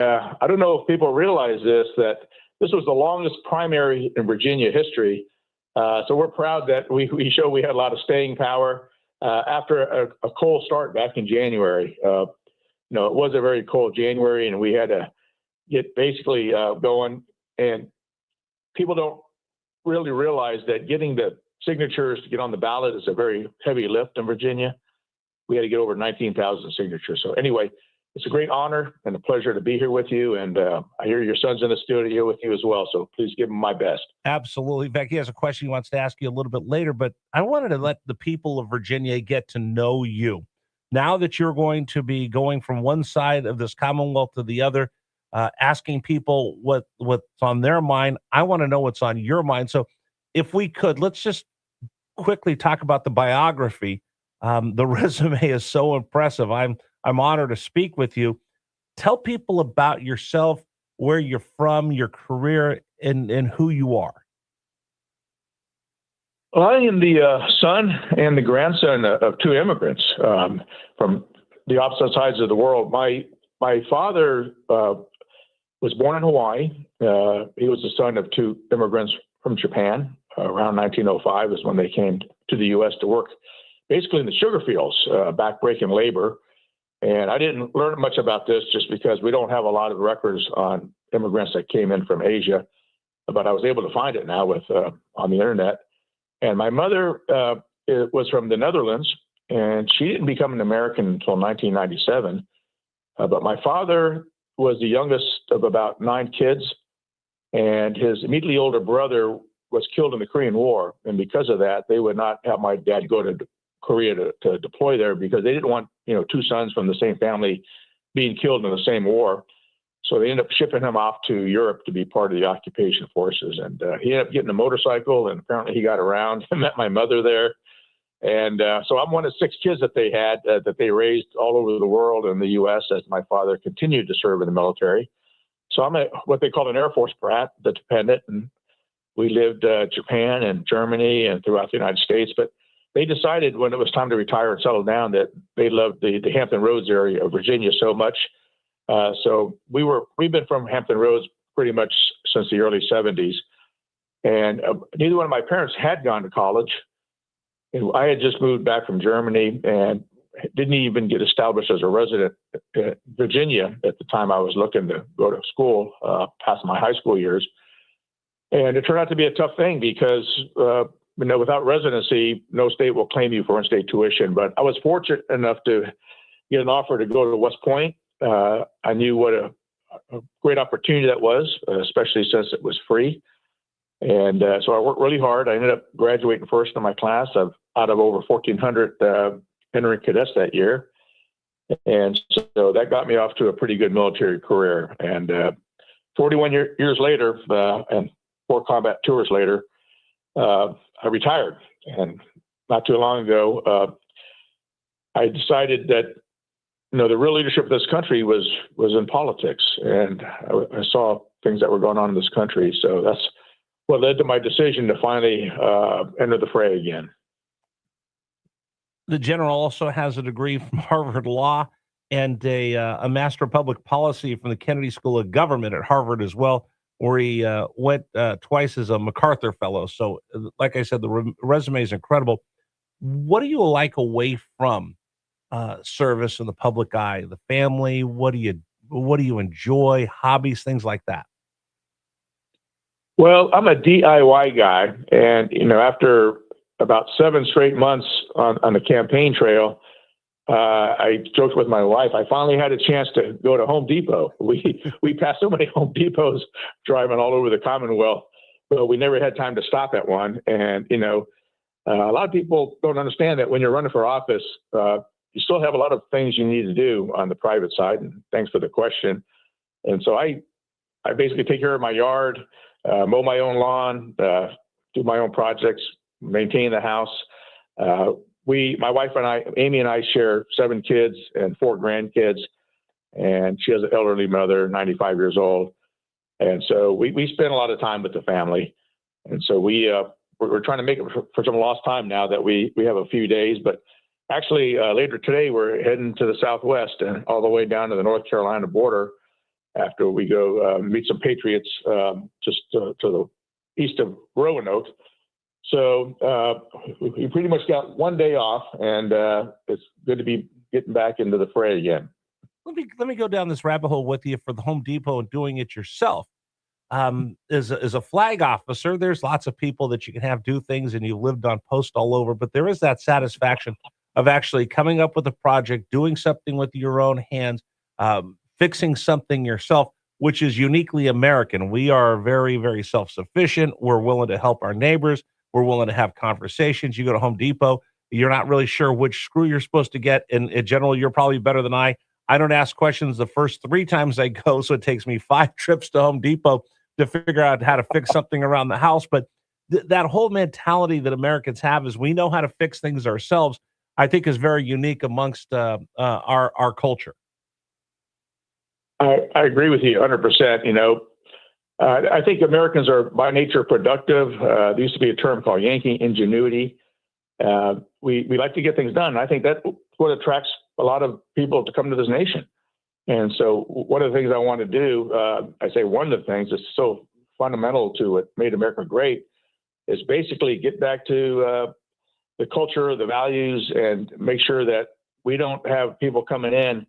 I don't know if people realize this, that this was the longest primary in Virginia history. So we're proud that we show we had a lot of staying power after a cold start back in January. It was a very cold January, and we had to get basically going. And people don't really realize that getting the signatures to get on the ballot is a very heavy lift in Virginia. We had to get over 19,000 signatures. So anyway, it's a great honor and a pleasure to be here with you. And I hear your son's in the studio with you as well. So please give him my best. Absolutely. In fact, he has a question he wants to ask you a little bit later, but I wanted to let the people of Virginia get to know you. Now that you're going to be going from one side of this Commonwealth to the other, asking people what's on their mind, I want to know what's on your mind. So if we could, let's just quickly talk about the biography. The resume is so impressive. I'm honored to speak with you. Tell people about yourself, where you're from, your career, and who you are. Well, I am the son and the grandson of two immigrants from the opposite sides of the world. My father was born in Hawaii. He was the son of two immigrants from Japan. Around 1905 is when they came to the U.S. to work basically in the sugar fields, backbreaking labor. And I didn't learn much about this just because we don't have a lot of records on immigrants that came in from Asia, but I was able to find it now with on the internet. And my mother was from the Netherlands, and she didn't become an American until 1997. But my father was the youngest of about 9 kids, and his immediately older brother was killed in the Korean War. And because of that, they would not have my dad go to Korea to deploy there because they didn't want, two sons from the same family being killed in the same war. So they ended up shipping him off to Europe to be part of the occupation forces. And he ended up getting a motorcycle, and apparently he got around and met my mother there. And so I'm one of 6 kids that they had that they raised all over the world and the U.S. as my father continued to serve in the military. So I'm what they call an Air Force brat, the dependent. And we lived Japan and Germany and throughout the United States. But they decided when it was time to retire and settle down that they loved the Hampton Roads area of Virginia so much. So we've been from Hampton Roads pretty much since the early 70s. And neither one of my parents had gone to college. And I had just moved back from Germany and didn't even get established as a resident in Virginia at the time I was looking to go to school past my high school years. And it turned out to be a tough thing because, without residency, no state will claim you for in-state tuition. But I was fortunate enough to get an offer to go to West Point. I knew what a great opportunity that was, especially since it was free. And so I worked really hard. I ended up graduating first in my class out of over 1,400 entering cadets that year. And so that got me off to a pretty good military career. And 41 years later, and 4 combat tours later, I retired. And not too long ago, I decided that the real leadership of this country was in politics, and I saw things that were going on in this country. So that's what led to my decision to finally enter the fray again. The general also has a degree from Harvard Law and a Master of Public Policy from the Kennedy School of Government at Harvard as well, where he went twice as a MacArthur Fellow. So, like I said, the resume is incredible. What do you like away from service in the public eye? The family? What do you enjoy? Hobbies, things like that. Well, I'm a DIY guy, and after about 7 straight months on the campaign trail, I joked with my wife. I finally had a chance to go to Home Depot. We passed so many Home Depots driving all over the Commonwealth, but we never had time to stop at one. And a lot of people don't understand that when you're running for office, you still have a lot of things you need to do on the private side. And thanks for the question. And so I basically take care of my yard, mow my own lawn, do my own projects, maintain the house. My wife and I, Amy and I, share 7 kids and 4 grandkids, and she has an elderly mother, 95 years old. And so we spend a lot of time with the family. And so we're trying to make it for some lost time now that we have a few days. But actually, later today, we're heading to the Southwest and all the way down to the North Carolina border. after we go meet some patriots just to the east of Roanoke. So we pretty much got one day off, and it's good to be getting back into the fray again. Let me go down this rabbit hole with you for the Home Depot and doing it yourself. As a flag officer, there's lots of people that you can have do things, and you've lived on post all over, but there is that satisfaction of actually coming up with a project, doing something with your own hands, fixing something yourself, which is uniquely American. We are very, very self-sufficient. We're willing to help our neighbors. We're willing to have conversations. You go to Home Depot, you're not really sure which screw you're supposed to get. And in general, you're probably better than I. I don't ask questions the first 3 times I go, so it takes me 5 trips to Home Depot to figure out how to fix something around the house. But that whole mentality that Americans have is we know how to fix things ourselves, I think is very unique amongst our culture. I agree with you 100%. You know, I think Americans are by nature productive. There used to be a term called Yankee ingenuity. We like to get things done. I think that's what attracts a lot of people to come to this nation. And so one of the things I want to do, I say one of the things that's so fundamental to what made America great is basically get back to the culture, the values, and make sure that we don't have people coming in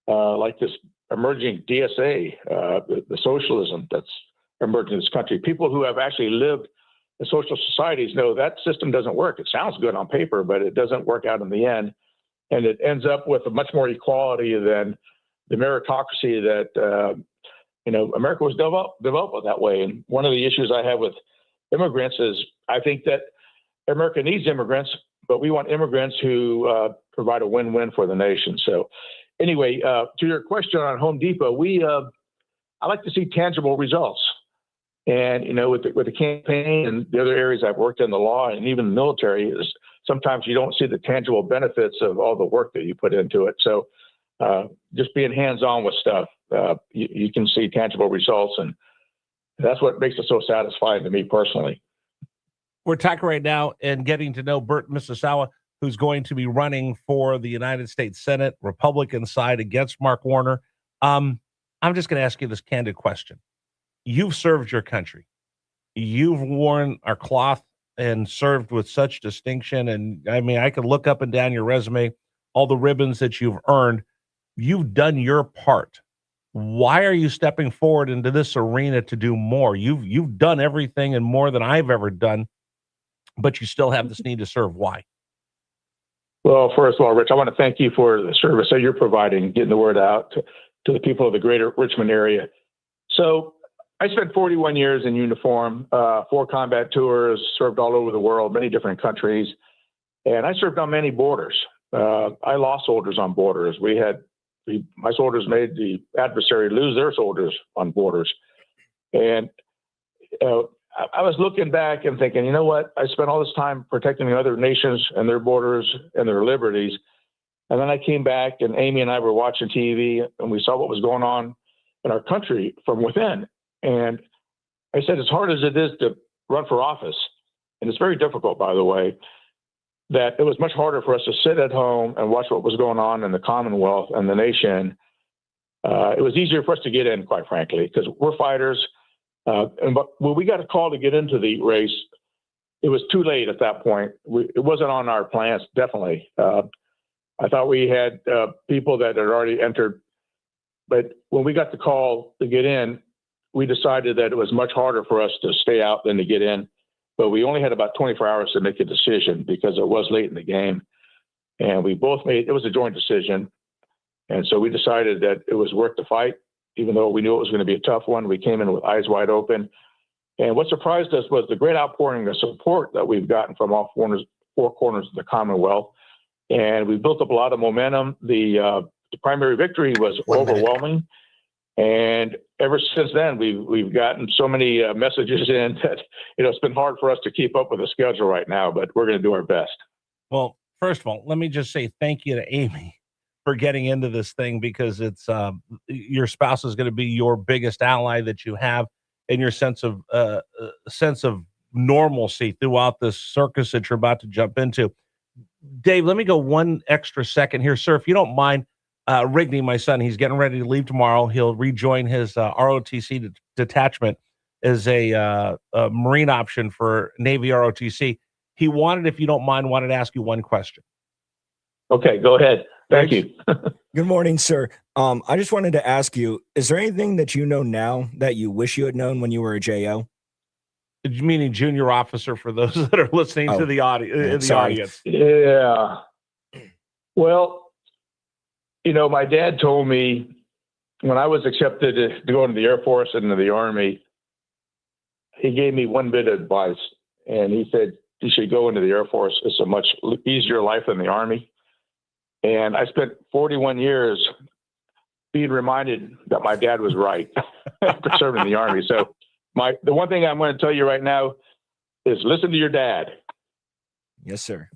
like this emerging DSA, the socialism that's emerging in this country. People who have actually lived in social societies know that system doesn't work. It sounds good on paper, but it doesn't work out in the end. And it ends up with a much more equality than the meritocracy that, America was developed that way. And one of the issues I have with immigrants is I think that America needs immigrants, but we want immigrants who provide a win-win for the nation. So anyway, to your question on Home Depot, I like to see tangible results. And, with the campaign and the other areas I've worked in, the law and even the military, is sometimes you don't see the tangible benefits of all the work that you put into it. So just being hands-on with stuff, you can see tangible results. And that's what makes it so satisfying to me personally. We're talking right now and getting to know Bert Mizusawa, who's going to be running for the United States Senate, Republican side, against Mark Warner. I'm just going to ask you this candid question. You've served your country. You've worn our cloth and served with such distinction. And I mean, I could look up and down your resume, all the ribbons that you've earned. You've done your part. Why are you stepping forward into this arena to do more? You've done everything and more than I've ever done, but you still have this need to serve. Why? Well, first of all, Rich, I want to thank you for the service that you're providing, getting the word out to the people of the greater Richmond area. So I spent 41 years in uniform, 4 combat tours, served all over the world, many different countries, and I served on many borders. I lost soldiers on borders. My soldiers made the adversary lose their soldiers on borders. And I was looking back and thinking, you know what? I spent all this time protecting the other nations and their borders and their liberties. And then I came back, and Amy and I were watching TV, and we saw what was going on in our country from within. And I said, as hard as it is to run for office, and it's very difficult, by the way, that it was much harder for us to sit at home and watch what was going on in the Commonwealth and the nation. It was easier for us to get in, quite frankly, because we're fighters. But when we got a call to get into the race, it was too late at that point. It wasn't on our plans, definitely. I thought we had people that had already entered. But when we got the call to get in, we decided that it was much harder for us to stay out than to get in. But we only had about 24 hours to make a decision because it was late in the game. And we both it was a joint decision. And so we decided that it was worth the fight, even though we knew it was going to be a tough one. We came in with eyes wide open. And what surprised us was the great outpouring of support that we've gotten from all 4 corners of the Commonwealth. And we built up a lot of momentum. The primary victory was overwhelming. And ever since then, we've gotten so many messages in that, it's been hard for us to keep up with the schedule right now, but we're going to do our best. Well, first of all, let me just say thank you to Amy for getting into this thing, because it's your spouse is going to be your biggest ally that you have in your sense of normalcy throughout this circus that you're about to jump into. Dave, let me go one extra second here, sir, if you don't mind. Rigney, my son, he's getting ready to leave tomorrow. He'll rejoin his ROTC detachment as a Marine option for Navy ROTC. He wanted, if you don't mind, wanted to ask you one question. Okay, go ahead. Thank you. Good morning, sir. I just wanted to ask you, is there anything that you know now that you wish you had known when you were a JO? Meaning junior officer for those that are listening to the audience. Yeah. Well, my dad told me when I was accepted to go into the Air Force and into the Army, he gave me one bit of advice. And he said, you should go into the Air Force. It's a much easier life than the Army. And I spent 41 years being reminded that my dad was right after serving in the Army. So the one thing I'm going to tell you right now is listen to your dad. Yes, sir.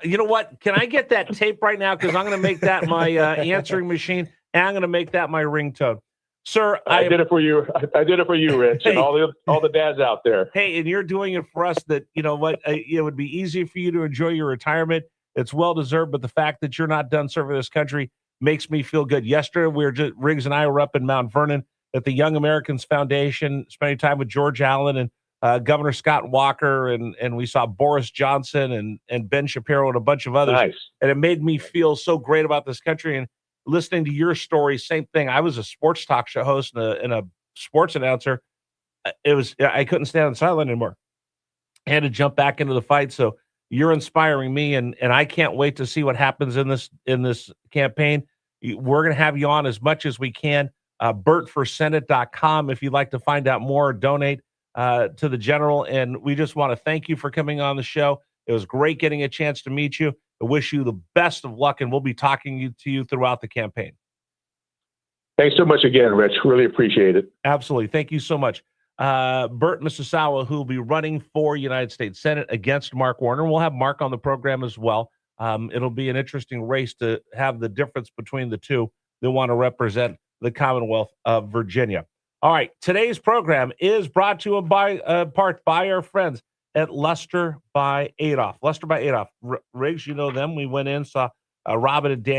You know what? Can I get that tape right now? Because I'm going to make that my answering machine, and I'm going to make that my ringtone. Sir, I did it for you. I did it for you, Rich, Hey. and all the dads out there. Hey, and you're doing it for us. That it would be easy for you to enjoy your retirement. It's well deserved, but the fact that you're not done serving this country makes me feel good. Yesterday, Riggs and I were up in Mount Vernon at the Young Americans Foundation, spending time with George Allen and Governor Scott Walker, and we saw Boris Johnson and Ben Shapiro and a bunch of others. Nice. And it made me feel so great about this country. And listening to your story, same thing. I was a sports talk show host and a sports announcer. I couldn't stand on the sideline anymore. I had to jump back into the fight. So you're inspiring me, and I can't wait to see what happens in this campaign. We're going to have you on as much as we can. BertForSenate.com if you'd like to find out more, donate to the general. And we just want to thank you for coming on the show. It was great getting a chance to meet you. I wish you the best of luck, and we'll be talking to you throughout the campaign. Thanks so much again, Rich. Really appreciate it. Absolutely. Thank you so much. Bert Mizusawa, who will be running for United States Senate against Mark Warner. We'll have Mark on the program as well. It'll be an interesting race to have the difference between the two that want to represent the Commonwealth of Virginia. All right. Today's program is brought to you by our friends at Lester by Adolph. Lester by Adolph. Riggs, you know them. We went in, saw Robin and Daniel.